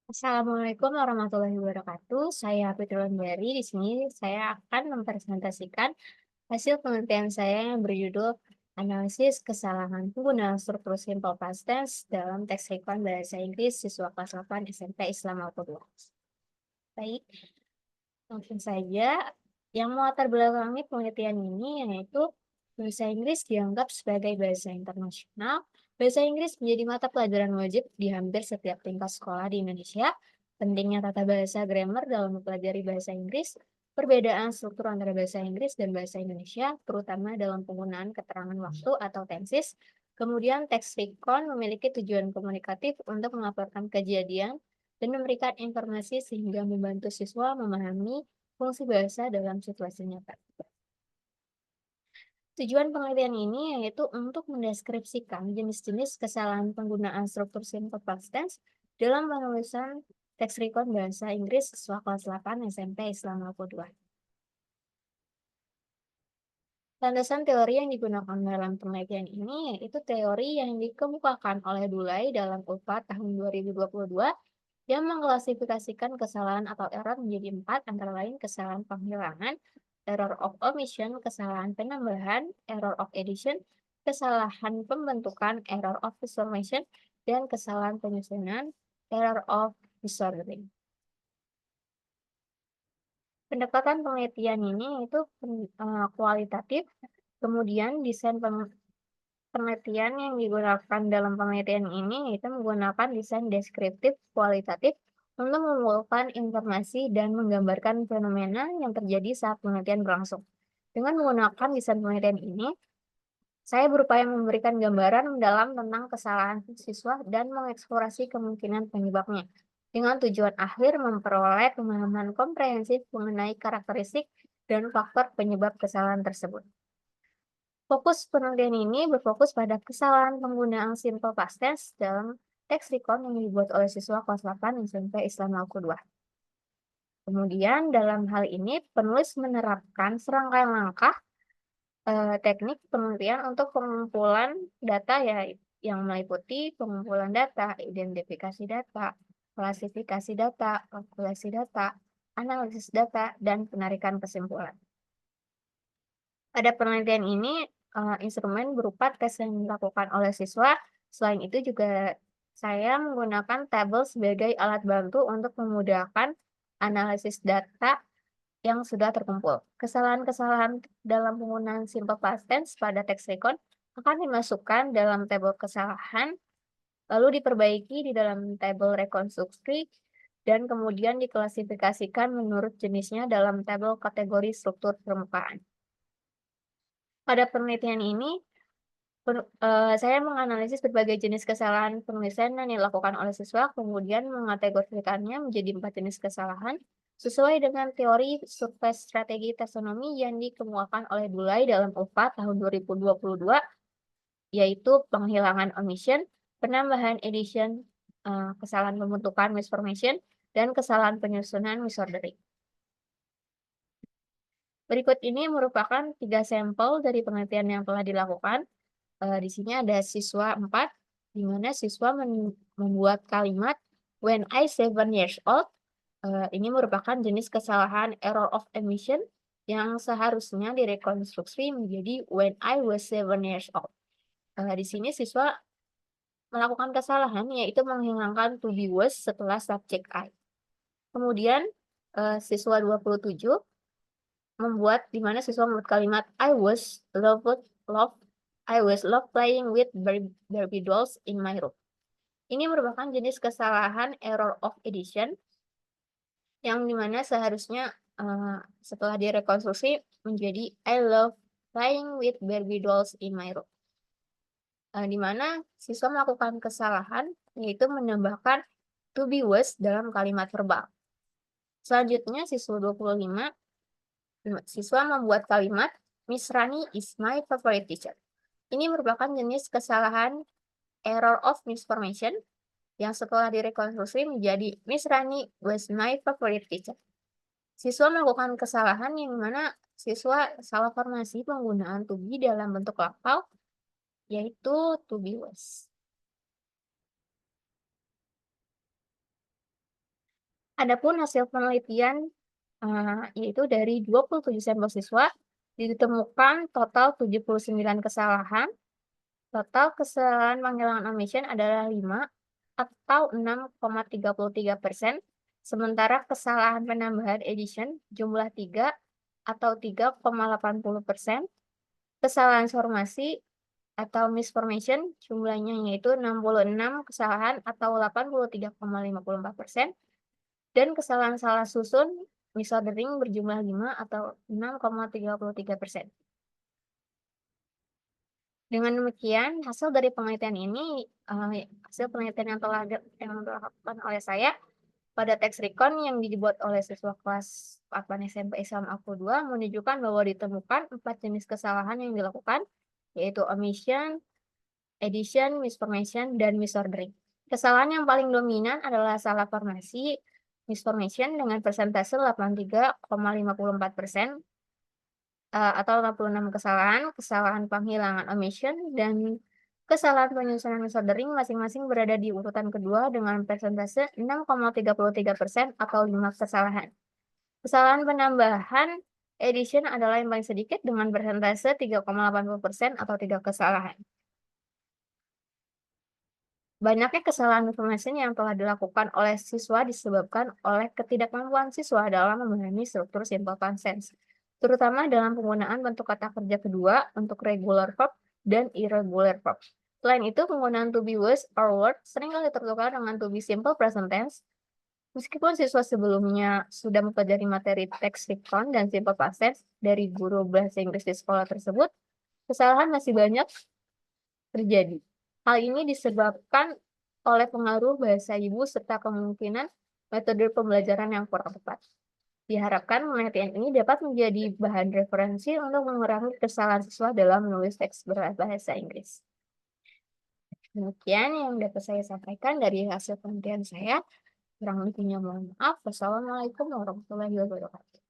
Assalamualaikum warahmatullahi wabarakatuh. Saya Fitriwandari. Di sini saya akan mempresentasikan hasil penelitian saya yang berjudul Analisis Kesalahan Penggunaan Struktur Simple Past Tense dalam Teks Rekon Bahasa Inggris Siswa Kelas 8 SMP Islam Al-Qudus. Baik, langsung saja. Yang melatar belakangi penelitian ini yaitu bahasa Inggris dianggap sebagai bahasa internasional. Bahasa Inggris menjadi mata pelajaran wajib di hampir setiap tingkat sekolah di Indonesia. Pentingnya tata bahasa grammar dalam mempelajari bahasa Inggris, perbedaan struktur antara bahasa Inggris dan bahasa Indonesia, terutama dalam penggunaan keterangan waktu atau tenses. Kemudian teks recon memiliki tujuan komunikatif untuk melaporkan kejadian dan memberikan informasi sehingga membantu siswa memahami fungsi bahasa dalam situasi nyata. Tujuan penelitian ini yaitu untuk mendeskripsikan jenis-jenis kesalahan penggunaan struktur simple past tense dalam penulisan teks recon bahasa Inggris siswa kelas 8 SMP Islam Al 2. Landasan teori yang digunakan dalam penelitian ini yaitu teori yang dikemukakan oleh Dulay dalam UPA tahun 2022 yang mengklasifikasikan kesalahan atau error menjadi 4, antara lain kesalahan penghilangan, error of omission, kesalahan penambahan, error of addition, kesalahan pembentukan, error of transformation, dan kesalahan penyusunan, error of disordering. Pendekatan penelitian ini itu kualitatif, kemudian desain penelitian yang digunakan dalam penelitian ini itu menggunakan desain deskriptif kualitatif untuk mengumpulkan informasi dan menggambarkan fenomena yang terjadi saat penelitian berlangsung. Dengan menggunakan desain penelitian ini, saya berupaya memberikan gambaran mendalam tentang kesalahan siswa dan mengeksplorasi kemungkinan penyebabnya, dengan tujuan akhir memperoleh pemahaman komprehensif mengenai karakteristik dan faktor penyebab kesalahan tersebut. Fokus penelitian ini berfokus pada kesalahan penggunaan simple past tense dalam teks recon yang dibuat oleh siswa kelas 8 SMP Islam Al 2. Kemudian dalam hal ini penulis menerapkan serangkaian langkah teknik penelitian untuk pengumpulan data ya, yang meliputi pengumpulan data, identifikasi data, klasifikasi data, kalkulasi data, analisis data, dan penarikan kesimpulan. Pada penelitian ini, instrumen berupa tes yang dilakukan oleh siswa. Selain itu juga saya menggunakan tabel sebagai alat bantu untuk memudahkan analisis data yang sudah terkumpul. Kesalahan-kesalahan dalam penggunaan simple past tense pada teks recon akan dimasukkan dalam tabel kesalahan, lalu diperbaiki di dalam tabel rekonstruksi, dan kemudian diklasifikasikan menurut jenisnya dalam tabel kategori struktur permukaan. Pada penelitian ini, saya menganalisis berbagai jenis kesalahan penulisan yang dilakukan oleh siswa, kemudian mengategorikannya menjadi 4 jenis kesalahan, sesuai dengan teori survei strategi taksonomi yang dikemukakan oleh Dulay dalam UPA tahun 2022, yaitu penghilangan omission, penambahan addition, kesalahan pembentukan misformation, dan kesalahan penyusunan misordering. Berikut ini merupakan 3 sampel dari penelitian yang telah dilakukan. Di sini ada siswa 4, di mana siswa membuat kalimat when I 7 years old. Ini merupakan jenis kesalahan error of omission yang seharusnya direkonstruksi menjadi when I was 7 years old. Di sini siswa melakukan kesalahan yaitu menghilangkan to be was setelah subjek I. Kemudian siswa 27 di mana siswa membuat kalimat I was love playing with Barbie dolls in my room. Ini merupakan jenis kesalahan error of addition yang dimana seharusnya setelah direkonstruksi menjadi I love playing with Barbie dolls in my room. Dimana siswa melakukan kesalahan yaitu menambahkan to be was dalam kalimat verbal. Selanjutnya siswa 25, siswa membuat kalimat Miss Rani is my favorite teacher. Ini merupakan jenis kesalahan error of misformation yang setelah direkonstruksi menjadi Miss Rani was my favorite teacher. Siswa melakukan kesalahan yang mana siswa salah formasi penggunaan to be dalam bentuk lampau, yaitu to be was. Adapun hasil penelitian, yaitu dari 27 sampel siswa, ditemukan total 79 kesalahan. Total kesalahan penghilangan omission adalah 5 atau 6,33%, sementara kesalahan penambahan edition jumlah 3 atau 3,80%, kesalahan formasi atau misformation jumlahnya yaitu 66 kesalahan atau 83,54%, dan kesalahan salah susun misordering berjumlah 5 atau 6,33%. Dengan demikian, hasil dari penelitian ini, hasil penelitian yang telah dilakukan oleh saya pada teks recon yang dibuat oleh siswa kelas 8 SMP Islam Aku 2 menunjukkan bahwa ditemukan 4 jenis kesalahan yang dilakukan, yaitu omission, addition, misformation, dan misordering. Kesalahan yang paling dominan adalah salah formasi, misformation dengan persentase 83,54%, atau 66 kesalahan, kesalahan penghilangan omission, dan kesalahan penyusunan misordering masing-masing berada di urutan kedua dengan persentase 6,33% atau 5 kesalahan. Kesalahan penambahan edition adalah yang paling sedikit dengan persentase 3,80% atau 3 kesalahan. Banyaknya kesalahan informasi yang telah dilakukan oleh siswa disebabkan oleh ketidakmampuan siswa dalam memahami struktur simple tense, terutama dalam penggunaan bentuk kata kerja kedua untuk regular verb dan irregular verb. Selain itu, penggunaan to be was or were seringkali tertukar dengan to be simple present tense. Meskipun siswa sebelumnya sudah mempelajari materi teks recon dan simple past tense dari guru bahasa Inggris di sekolah tersebut, kesalahan masih banyak terjadi. Hal ini disebabkan oleh pengaruh bahasa ibu serta kemungkinan metode pembelajaran yang kurang tepat. Diharapkan penelitian ini dapat menjadi bahan referensi untuk mengurangi kesalahan siswa dalam menulis teks berbahasa Inggris. Demikian yang dapat saya sampaikan dari hasil penelitian saya. Kurang lebihnya mohon maaf. Wassalamualaikum warahmatullahi wabarakatuh.